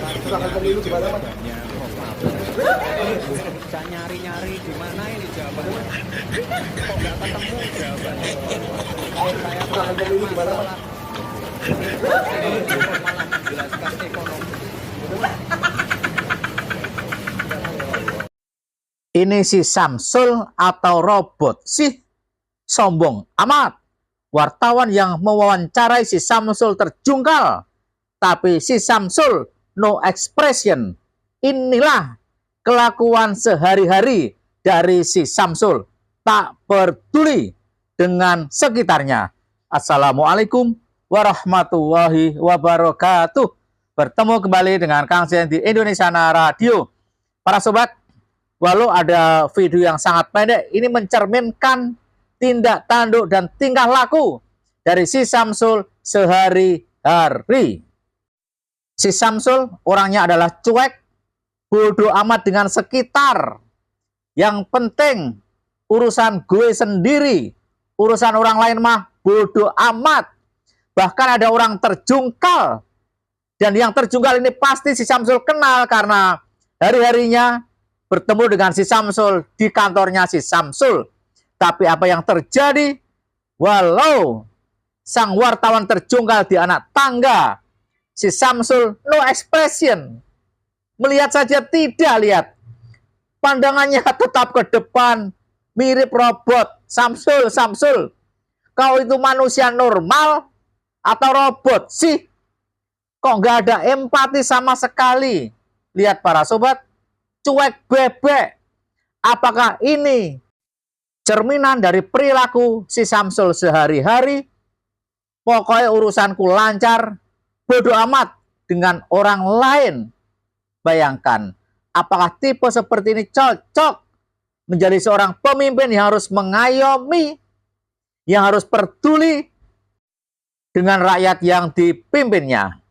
Kecurangan pemilu gimana, Mas? Saya nyari-nyari di mana ini jawabannya. Kok nggak ketemu jawabannya. Saya Kecurangan pemilu gimana, Mas? malah menjelaskan ekonomi. Ini si Samsul atau robot sih? Sombong amat. Wartawan yang mewawancarai si Samsul terjungkal. Tapi si Samsul no expression. Inilah kelakuan sehari-hari dari si Samsul. Tak peduli dengan sekitarnya. Assalamualaikum warahmatullahi wabarakatuh. Bertemu kembali dengan Kang Zen di Indonesiana Radio. Para sobat, walau ada video yang sangat pendek, ini mencerminkan tindak tanduk dan tingkah laku dari si Samsul sehari-hari. Si Samsul orangnya adalah cuek, bodoh amat dengan sekitar. Yang penting urusan gue sendiri, urusan orang lain mah bodoh amat. Bahkan ada orang terjungkal. Dan yang terjungkal ini pasti si Samsul kenal karena hari-harinya bertemu dengan si Samsul di kantornya si Samsul. Tapi apa yang terjadi? Walau sang wartawan terjungkal di anak tangga, si Samsul no expression. Melihat saja tidak lihat. Pandangannya tetap ke depan, mirip robot. Samsul, Samsul, kau itu manusia normal atau robot sih? Kok nggak ada empati sama sekali? Lihat para sobat, cuek bebek. Apakah ini cerminan dari perilaku si Samsul sehari-hari? Pokoknya urusanku lancar, bodoh amat dengan orang lain. Bayangkan, apakah tipe seperti ini cocok menjadi seorang pemimpin yang harus mengayomi, yang harus peduli dengan rakyat yang dipimpinnya?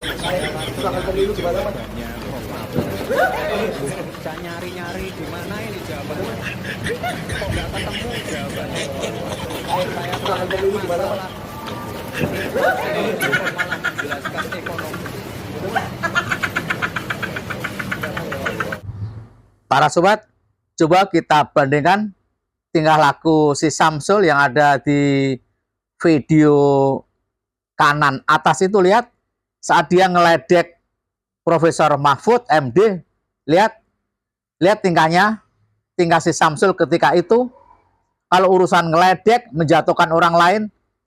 Kecurangan pemilu gimana, Mas? Saya nyari-nyari di mana ini jawabannya. Kok nggak ketemu jawabannya. Saya Kecurangan pemilu gimana, Mas? malah menjelaskan ekonomi. Para sobat, coba kita bandingkan tingkah laku si Samsul yang ada di video kanan atas itu. Lihat saat dia ngeledek Profesor Mahfud MD. Lihat tingkahnya, tingkah si Samsul ketika itu. Kalau urusan ngeledek, menjatuhkan orang lain,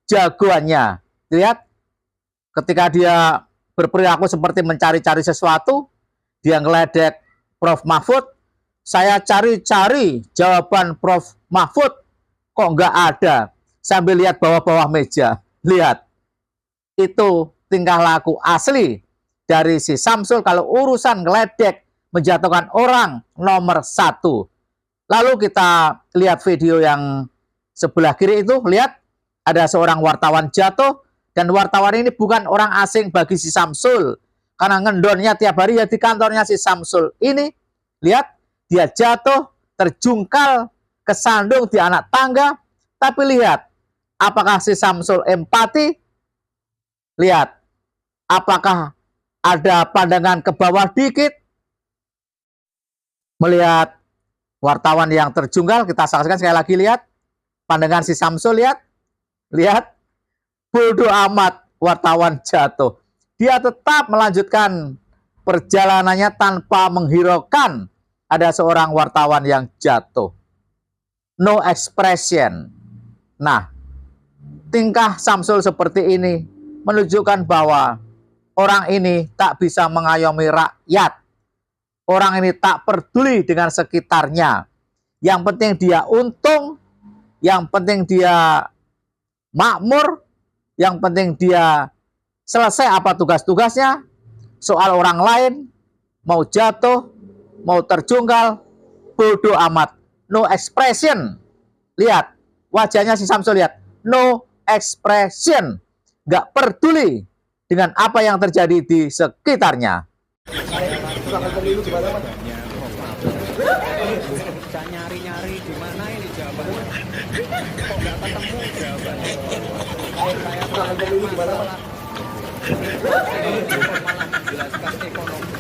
jagoannya. Lihat ketika dia berperilaku seperti mencari-cari sesuatu, dia ngeledek Prof Mahfud. Saya cari-cari jawaban Prof Mahfud, kok nggak ada. Sambil lihat bawah-bawah meja. Lihat, itu tingkah laku asli dari si Samsul kalau urusan ngeledek, menjatuhkan orang nomor satu. Lalu kita lihat video yang sebelah kiri itu. Lihat, ada seorang wartawan jatuh. Dan wartawan ini bukan orang asing bagi si Samsul. Karena ngendonnya tiap hari ya di kantornya si Samsul ini. Lihat, dia jatuh, terjungkal, kesandung di anak tangga. Tapi lihat, apakah si Samsul empati? Lihat, apakah ada pandangan ke bawah dikit? Melihat wartawan yang terjungkal, kita saksikan sekali lagi. Lihat, pandangan si Samsul, lihat, bodoh amat wartawan jatuh. Dia tetap melanjutkan perjalanannya tanpa menghiraukan ada seorang wartawan yang jatuh. No expression. Nah, tingkah Samsul seperti ini menunjukkan bahwa orang ini tak bisa mengayomi rakyat. Orang ini tak peduli dengan sekitarnya. Yang penting dia untung, yang penting dia makmur, yang penting dia selesai apa tugas-tugasnya. Soal orang lain, mau jatuh, mau terjungkal, bodoh amat. No expression. Lihat, wajahnya si Samsul, lihat. No expression. Gak peduli dengan apa yang terjadi di sekitarnya. Kecurangan pemilu gimana, Mas? Saya nyari-nyari di mana ini jawabannya. Kok nggak ketemu jawabannya. Saya Kecurangan pemilu gimana, Mas? malah menjelaskan ekonomi.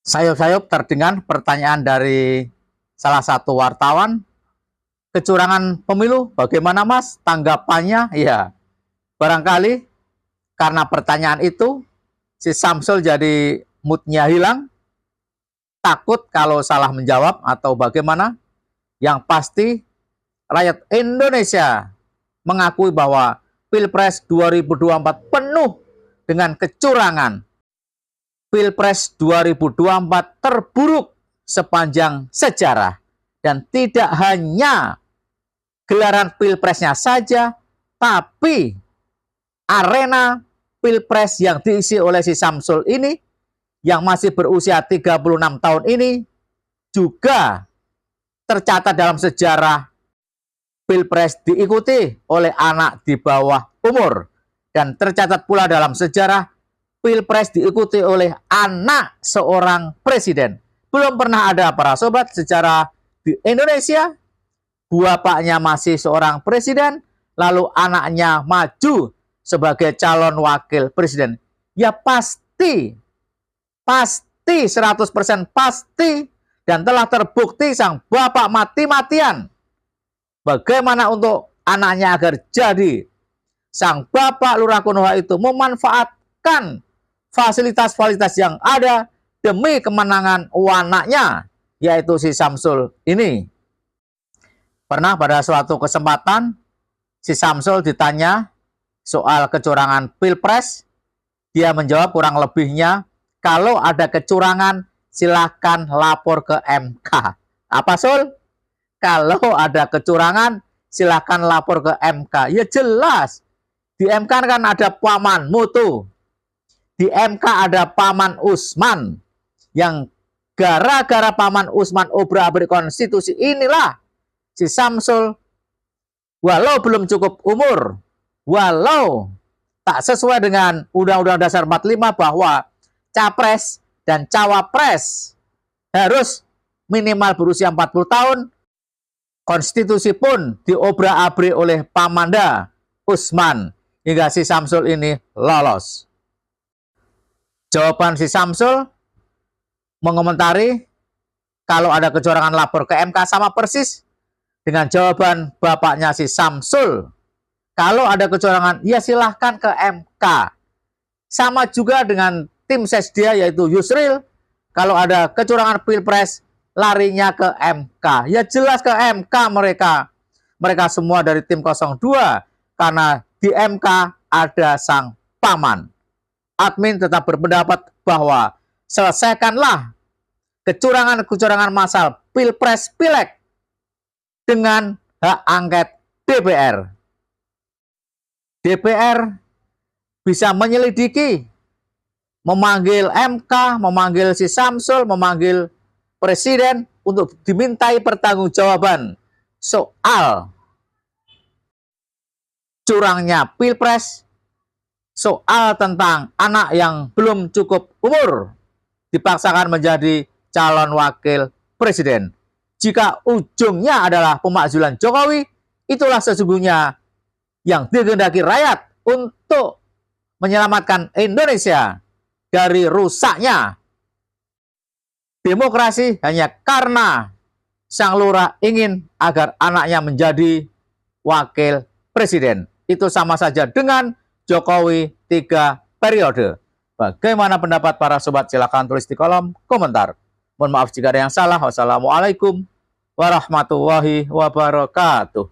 Sayup-sayup terdengar pertanyaan dari salah satu wartawan. Kecurangan pemilu, bagaimana Mas? Tanggapannya? Ya, barangkali karena pertanyaan itu, si Samsul jadi moodnya hilang, takut kalau salah menjawab atau bagaimana. Yang pasti, rakyat Indonesia mengakui bahwa Pilpres 2024 penuh dengan kecurangan. Pilpres 2024 terburuk sepanjang sejarah. Dan tidak hanya gelaran Pilpresnya saja, tapi arena Pilpres yang diisi oleh si Samsul ini, yang masih berusia 36 tahun ini, juga tercatat dalam sejarah Pilpres diikuti oleh anak di bawah umur. Dan tercatat pula dalam sejarah Pilpres diikuti oleh anak seorang presiden. Belum pernah ada para sobat secara di Indonesia, bapaknya masih seorang presiden, lalu anaknya maju sebagai calon wakil presiden. Ya pasti 100% pasti, dan telah terbukti sang bapak mati-matian. Bagaimana untuk anaknya agar jadi? Sang bapak Lurah Konoha itu memanfaatkan fasilitas-fasilitas yang ada demi kemenangan anaknya, yaitu si Samsul ini. Pernah pada suatu kesempatan, si Samsul ditanya soal kecurangan Pilpres, dia menjawab kurang lebihnya, kalau ada kecurangan, silahkan lapor ke MK. Apa, Sul? Kalau ada kecurangan, silahkan lapor ke MK. Ya jelas. Di MK kan ada paman Mutu. Di MK ada paman Usman. Yang gara-gara paman Usman obrak-abrik konstitusi inilah si Samsul, walau belum cukup umur, walau tak sesuai dengan Undang-Undang Dasar 45 bahwa capres dan cawapres harus minimal berusia 40 tahun, konstitusi pun diobrak-abrik oleh pamanda Usman hingga si Samsul ini lolos. Jawaban si Samsul mengomentari kalau ada kecurangan lapor ke MK sama persis dengan jawaban bapaknya si Samsul. Kalau ada kecurangan, ya silahkan ke MK. Sama juga dengan tim ses dia yaitu Yusril. Kalau ada kecurangan Pilpres, larinya ke MK. Ya jelas ke MK mereka. Mereka semua dari tim 02. Karena di MK ada sang paman. Admin tetap berpendapat bahwa selesaikanlah kecurangan-kecurangan massal Pilpres Pileg dengan hak angket DPR. DPR bisa menyelidiki, memanggil MK, memanggil si Samsul, memanggil presiden untuk dimintai pertanggungjawaban soal curangnya Pilpres, soal tentang anak yang belum cukup umur dipaksakan menjadi calon wakil presiden. Jika ujungnya adalah pemakzulan Jokowi, itulah sesungguhnya yang dikehendaki rakyat untuk menyelamatkan Indonesia dari rusaknya demokrasi hanya karena sang lurah ingin agar anaknya menjadi wakil presiden. Itu sama saja dengan Jokowi 3 periode. Bagaimana pendapat para sobat? Silakan tulis di kolom komentar. Mohon maaf jika ada yang salah. Wassalamualaikum warahmatullahi wabarakatuh.